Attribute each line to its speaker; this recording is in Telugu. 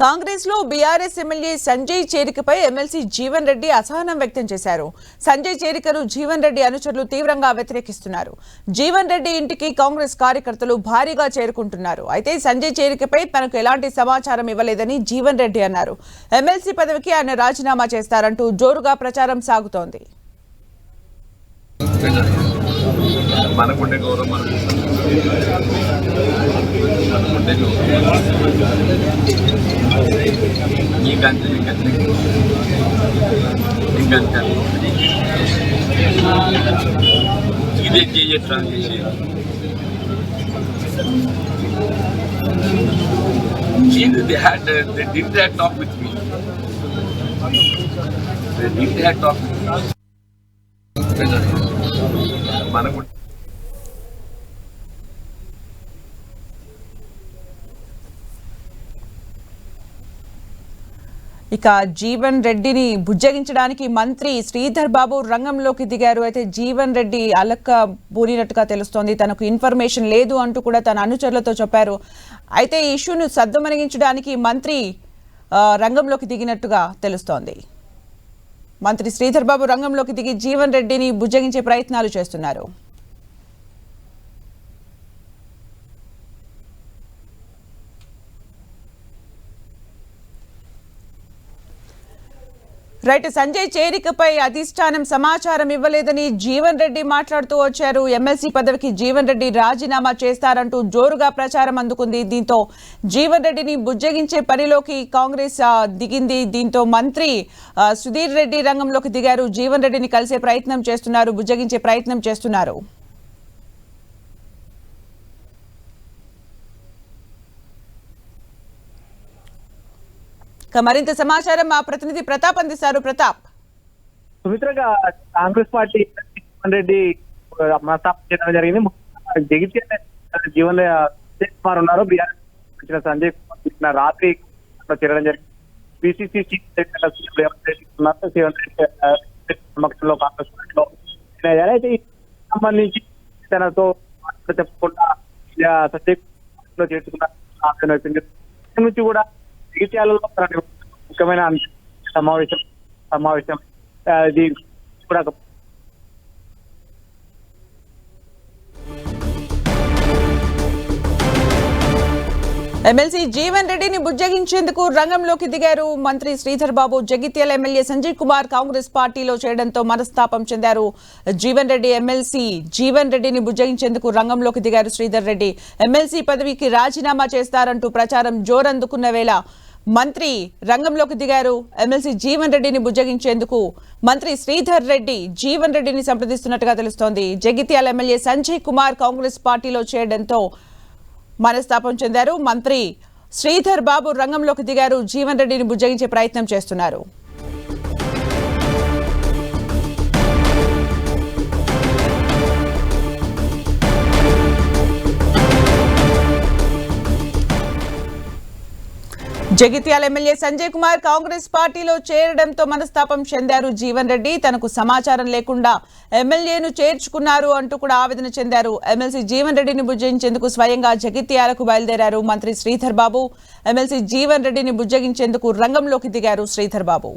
Speaker 1: కాంగ్రెస్ లో బీఆర్ఎస్ ఎమ్మెల్యే సంజయ్ చేరికపై ఎమ్మెల్సీ జీవన్ రెడ్డి అసహనం వ్యక్తం చేశారు. సంజయ్ చేరికను జీవన్ రెడ్డి అనుచరులు తీవ్రంగా వ్యతిరేకిస్తున్నారు. జీవన్ రెడ్డి ఇంటికి కాంగ్రెస్ కార్యకర్తలు భారీగా చేరుకుంటున్నారు. అయితే సంజయ్ చేరికపై తనకు ఎలాంటి సమాచారం ఇవ్వలేదని జీవన్ రెడ్డి అన్నారు. ఎమ్మెల్సీ పదవికి ఆయన రాజీనామా చేస్తారంటూ జోరుగా ప్రచారం సాగుతోంది.
Speaker 2: మనకుండే గౌరవం ఇదే చేయొచ్చు they did that talk with me. They did that talk with me.
Speaker 1: ఇక జీవన్ రెడ్డిని బుజ్జగించడానికి మంత్రి శ్రీధర్ బాబు రంగంలోకి దిగారు. అయితే జీవన్ రెడ్డి అలక్క బూనినట్టుగా తెలుస్తోంది. తనకు ఇన్ఫర్మేషన్ లేదు అంటూ కూడా తన అనుచరులతో చెప్పారు. అయితే ఈ ఇష్యూను సద్దుమణిగించడానికి మంత్రి రంగంలోకి దిగినట్టుగా తెలుస్తోంది. మంత్రి శ్రీధర్ బాబు రంగంలోకి దిగి జీవన్ రెడ్డిని బుజ్జగించే ప్రయత్నాలు చేస్తున్నారు. రైట్, సంజయ్ చేరికపై అధిష్టానం సమాచారం ఇవ్వలేదని జీవన్ రెడ్డి మాట్లాడుతూ వచ్చారు. ఎమ్మెల్సీ పదవికి జీవన్ రెడ్డి రాజీనామా చేస్తారంటూ జోరుగా ప్రచారం అందుకుంది. దీంతో జీవన్ రెడ్డిని బుజ్జగించే పనిలోకి కాంగ్రెస్ దిగింది. దీంతో మంత్రి సుధీర్ రెడ్డి రంగంలోకి దిగారు. జీవన్ రెడ్డిని కలిసే ప్రయత్నం చేస్తున్నారు, బుజ్జగించే ప్రయత్నం చేస్తున్నారు. మరింత సమాచారం మా ప్రతినిధి ప్రతాప్ అందిస్తారు. ప్రతాప్,
Speaker 3: సుమిత్రగా కాంగ్రెస్ పార్టీ రెడ్డి మనస్తాపం చేయడం జరిగింది. జగిత్యాల జీవన్ కుమార్ ఉన్నారు, బీఆర్ఎస్ సంజయ్ కుమార్ రాత్రి చేరడం జరిగింది. పిసిసి సమక్షంలో కాంగ్రెస్ పార్టీలో అయితే సంబంధించి తనతో చెప్పకుండా సంజయ్ చేర్చుకున్న నుంచి కూడా జగిత్యాలలో ముఖ్యమైన సమావేశం ఇది కూడా
Speaker 1: ఎమ్మెల్సీ జీవన్ రెడ్డిని బుజ్జగించేందుకు రంగంలోకి దిగారు మంత్రి శ్రీధర్ బాబు. జగిత్యాల ఎమ్మెల్యే సంజయ్ కుమార్ కాంగ్రెస్ పార్టీలో చేరడంతో మనస్తాపం చెందారు జీవన్ రెడ్డి. ఎమ్మెల్సీ జీవన్ రెడ్డిని బుజ్జగించేందుకు రంగంలోకి దిగారు శ్రీధర్ రెడ్డి. ఎమ్మెల్సీ పదవికి రాజీనామా చేస్తారంటూ ప్రచారం జోరందుకున్న వేళ మంత్రి రంగంలోకి దిగారు. ఎమ్మెల్సీ జీవన్ రెడ్డిని బుజ్జగించేందుకు మంత్రి శ్రీధర్ రెడ్డి జీవన్ రెడ్డిని సంప్రదిస్తున్నట్టుగా తెలుస్తోంది. జగిత్యాల ఎమ్మెల్యే సంజయ్ కుమార్ కాంగ్రెస్ పార్టీలో చేరడంతో మనస్తాపం చెందారు. మంత్రి శ్రీధర్ బాబు రంగంలోకి దిగారు. జీవన్ రెడ్డిని బుజ్జగించే ప్రయత్నం చేస్తున్నారు. జగిత్యాల ఎమ్మెల్యే సంజయ్ కుమార్ కాంగ్రెస్ పార్టీలో చేరడంతో మనస్తాపం చెందారు జీవన్ రెడ్డి. తనకు సమాచారం లేకుండా ఎమ్మెల్యేను చేర్చుకున్నారు అంటూ కూడా ఆవేదన చెందారు. ఎమ్మెల్సీ జీవన్ రెడ్డిని బుజ్జగించేందుకు స్వయంగా జగిత్యాలకు బయలుదేరారు మంత్రి శ్రీధర్ బాబు. ఎమ్మెల్సీ జీవన్ రెడ్డిని బుజ్జగించేందుకు రంగంలోకి దిగారు శ్రీధర్ బాబు.